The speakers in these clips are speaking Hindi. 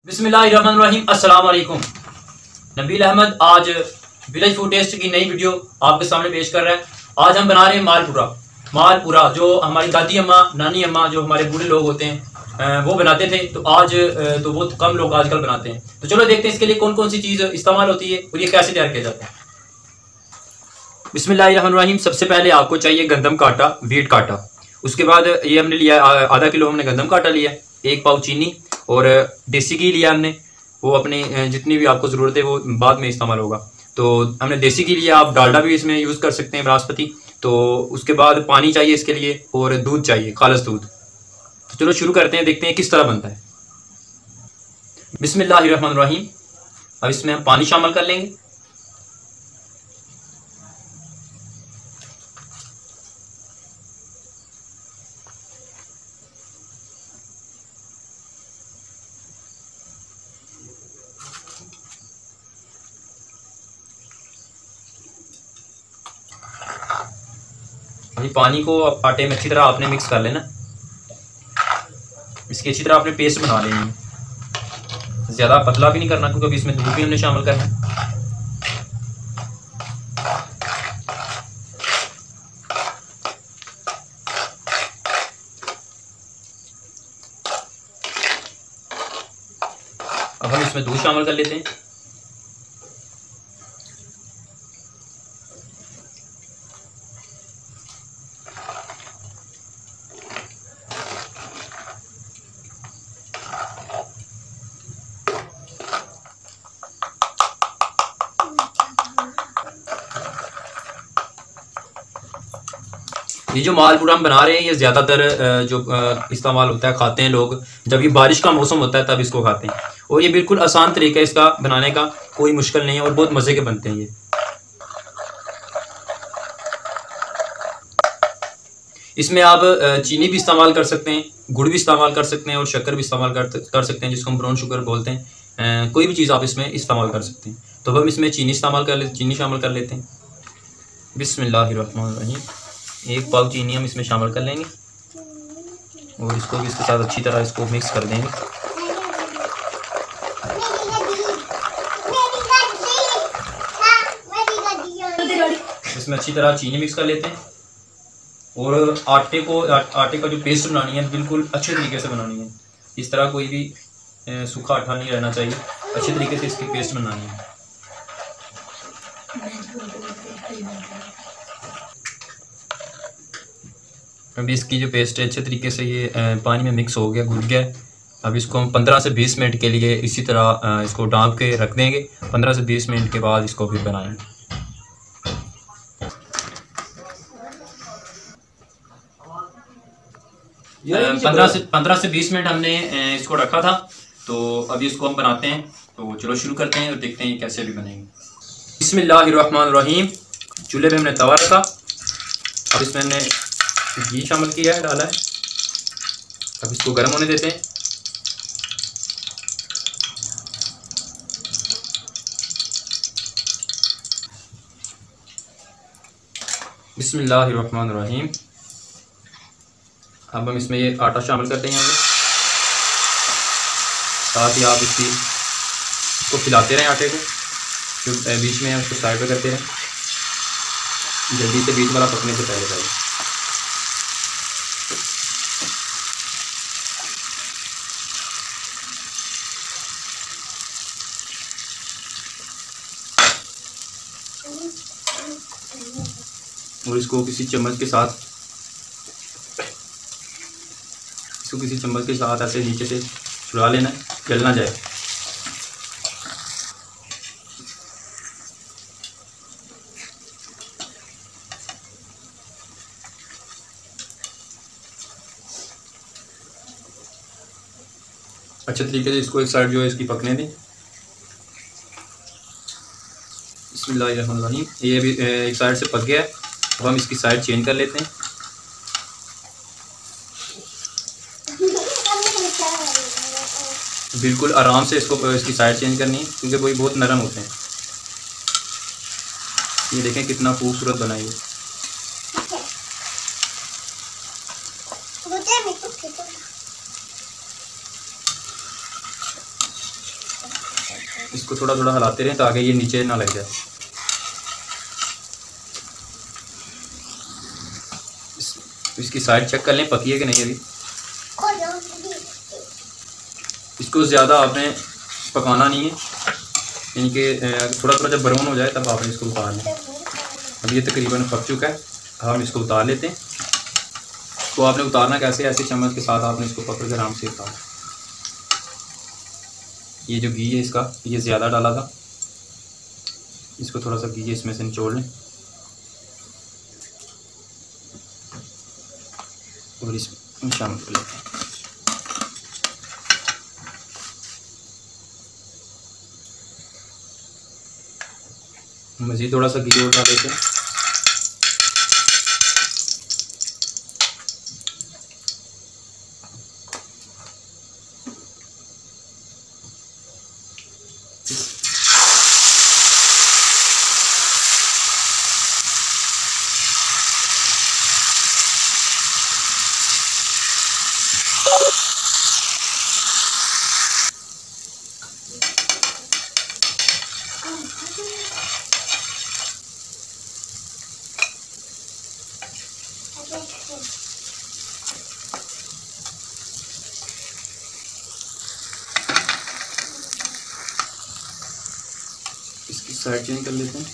बिस्मिल्लाहिर्रहमानिर्रहीम। अस्सलाम वालेकुम। नबील अहमद आज विलेज फूड टेस्ट की नई वीडियो आपके सामने पेश कर रहा है। आज हम बना रहे हैं मालपुरा जो हमारी दादी अम्मा नानी अम्मा जो हमारे बूढ़े लोग होते हैं वो बनाते थे। तो आज तो बहुत कम लोग आजकल बनाते हैं। तो चलो देखते हैं इसके लिए कौन कौन सी चीज़ इस्तेमाल होती है और ये कैसे तैयार किया जाता है। बिस्मिल्लाहिर्रहमानिर्रहीम। सबसे पहले आपको चाहिए गंदम का आटा, वीट का आटा। उसके बाद ये हमने लिया आधा किलो हमने गंदम का आटा लिया, 1 पाव चीनी और देसी घी लिया हमने। वो अपनी जितनी भी आपको ज़रूरत है वो बाद में इस्तेमाल होगा। तो हमने देसी घी लिया, आप डालडा भी इसमें यूज़ कर सकते हैं, बनास्पति। तो उसके बाद पानी चाहिए इसके लिए और दूध चाहिए, खालस दूध। तो चलो शुरू करते हैं, देखते हैं किस तरह बनता है। बिस्मिल्लाहिर्रहमानिर्रहीम। अब इसमें हम पानी शामिल कर लेंगे। अभी पानी को आटे में अच्छी तरह आपने मिक्स कर लेना। इसकी अच्छी तरह आपने पेस्ट बना लेनी है। ज़्यादा पतला भी नहीं करना क्योंकि अभी इसमें दूध भी हमने शामिल करना है। अब हम इसमें दूध शामिल कर लेते हैं। ये जो मालपुरा हम बना रहे हैं ये ज़्यादातर जो इस्तेमाल होता है, खाते हैं लोग जब ये बारिश का मौसम होता है तब इसको खाते हैं। और ये बिल्कुल आसान तरीका है इसका बनाने का, कोई मुश्किल नहीं है और बहुत मज़े के बनते हैं ये। इसमें आप चीनी भी इस्तेमाल कर सकते हैं, गुड़ भी इस्तेमाल कर सकते हैं और शक्कर भी इस्तेमाल कर सकते हैं, जिसको हम ब्राउन शुगर बोलते हैं। कोई भी चीज़ आप इसमें इस्तेमाल कर सकते हैं। तो हम इसमें चीनी शामिल कर लेते हैं। बिस्मिल्लाहिर्रहमानिर्रहीम। 1 पाव चीनी हम इसमें शामिल कर लेंगे और इसको भी इसके साथ अच्छी तरह इसको मिक्स कर देंगे। इसमें अच्छी तरह चीनी मिक्स कर लेते हैं और आटे का जो पेस्ट बनानी है बिल्कुल अच्छे तरीके से बनानी है। इस तरह कोई भी सूखा आटा नहीं रहना चाहिए, अच्छे तरीके से इसकी पेस्ट बनानी है। अभी इसकी जो पेस्ट है अच्छे तरीके से ये पानी में मिक्स हो गया, घुल गया। अब इसको हम 15 से 20 मिनट के लिए इसी तरह इसको ढाँप के रख देंगे। 15 से 20 मिनट के बाद इसको फिर बनाएंगे। 15 से 20 मिनट हमने इसको रखा था। तो अभी इसको हम बनाते हैं। तो चलो शुरू करते हैं और देखते हैं ये कैसे अभी बनेंगे। बिस्मिल्लाहिर्रहमानिर्रहीम। चूल्हे पे हमने तवा रखा। अब इसमें हमने घी शामिल किया है, डाला है। अब इसको गर्म होने देते हैं। बिस्मिल्लाहिर्रहमानिर्रहीम। अब हम इसमें ये आटा शामिल करते हैं। साथ ही आप इसको खिलाते रहें आटे को, जो बीच में उसको साइड पे करते रहें, जल्दी से बीच वाला पकने से पहले। और इसको किसी चम्मच के साथ ऐसे नीचे से छुड़ा लेना है, जल ना जाए। अच्छे तरीके से इसको एक साइड जो है इसकी पकने दें। बिस्मिल्लाहिर्रहमानिर्रहीम। ये भी एक साइड से पक गया है। अब हम इसकी साइड चेंज कर लेते हैं। बिल्कुल आराम से इसकी साइड चेंज करनी है क्योंकि वही बहुत नरम होते हैं। ये देखें कितना खूबसूरत बनाई है। इसको थोड़ा थोड़ा हिलाते रहें ताकि ये नीचे ना लग जाए। इसकी साइड चेक कर लें पकी है कि नहीं अभी। इसको ज़्यादा आपने पकाना नहीं है, यानी कि थोड़ा थोड़ा जब ब्राउन हो जाए तब आपने इसको उतार लें। अब ये तकरीबन पक चुका है, हम इसको उतार लेते हैं। तो आपने उतारना कैसे, ऐसे चम्मच के साथ आपने इसको पकड़ कर आराम से उतार। ये जो घी है इसका ये ज़्यादा डाला था, इसको थोड़ा सा घी इसमें से निचोड़ लें और इसमें शामिल कर लेते हैं। मज़ीद थोड़ा सा घी और डाल देते हैं। इसकी साइड चेंज कर लेते हैं।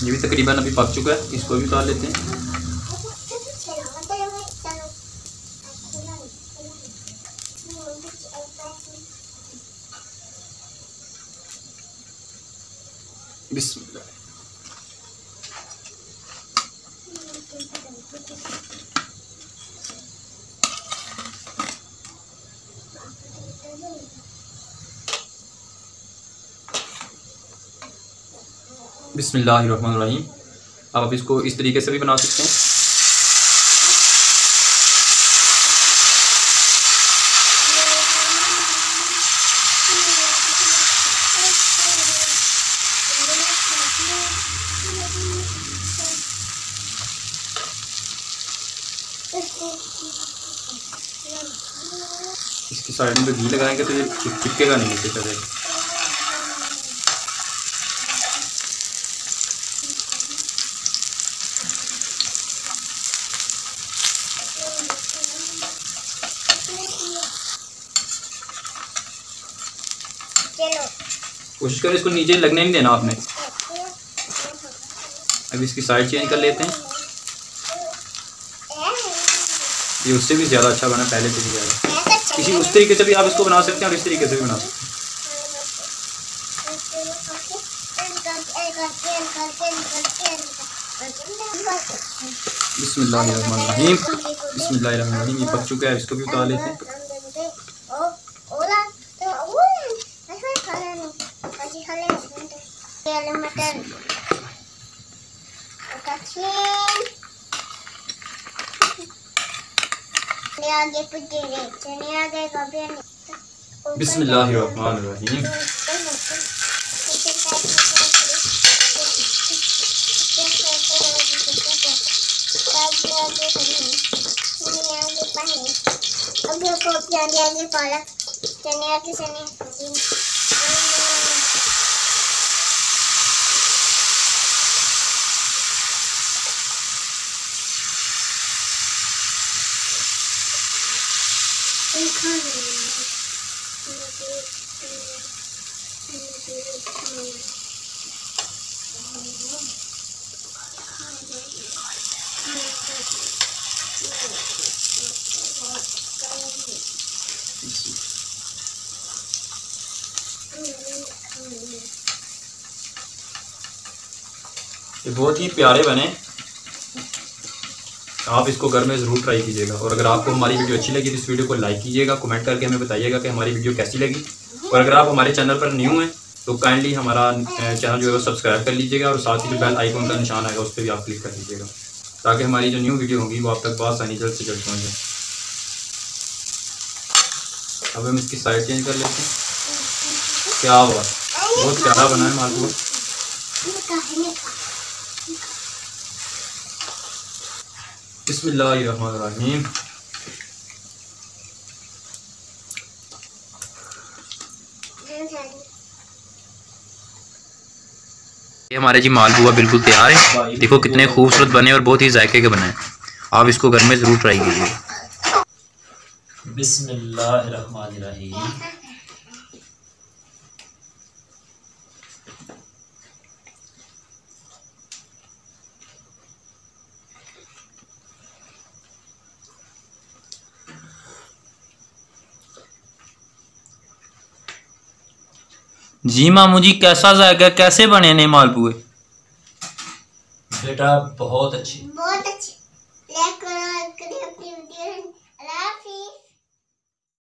ये भी तकरीबन अभी पक चुका है, इसको भी उतार लेते हैं। बिस्मिल्लाह। बिस्मिल्लाहिर्रहमानिर्रहीम। अब आप इसको इस तरीके से भी बना सकते हैं। इसकी साइड में घी लगाएंगे तो ये चिपकेगा नहीं नीचे चलेगा। कोशिश करें इसको नीचे लगने नहीं देना आपने। अब इसकी साइड चेंज कर लेते हैं। ये उससे भी ज़्यादा अच्छा बना, पहले से भी ज़्यादा। किसी उस तरीके से भी आप इसको बना सकते हैं और इस तरीके से भी बना सकते हैं। बिस्मिल्लाहिर्रहमानिर्रहीम। बिस्मिल्लाहिर्रहमानिर्रहीम। ये पक चुका है, इसको भी उतार लेते हैं। बिस्मिल्लाहिर्रहमानिर्रहीम। ये बहुत ही प्यारे बने, आप इसको घर में ज़रूर ट्राई कीजिएगा। और अगर आपको हमारी वीडियो अच्छी लगी तो इस वीडियो को लाइक कीजिएगा, कमेंट करके हमें बताइएगा कि हमारी वीडियो कैसी लगी। और अगर आप हमारे चैनल पर न्यू हैं तो काइंडली हमारा चैनल जो है वो सब्सक्राइब कर लीजिएगा और साथ ही जो बेल आइकॉन का निशान आएगा उस पर भी आप क्लिक कर लीजिएगा ताकि हमारी जो न्यू वीडियो होगी वो आप तक बहुत आसानी जल्द से जल्द पहुँच जाए। अब हम इसकी साइड चेंज कर लेते हैं। क्या बात, बहुत प्यारा बना है मालपुआ। बिस्मिल्लाहिर्रहमानिर्रहीम। ये हमारे जी मालपुआ बिल्कुल तैयार है। देखो कितने खूबसूरत बने और बहुत ही जायके के बने हैं। आप इसको घर में ज़रूर ट्राई कीजिए। बिस्मिल्लाहिर्रहमानिर्रहीम। जी मामू जी, कैसा जाएगा, कैसे बने ने मालपुए? बेटा बहुत अच्छी।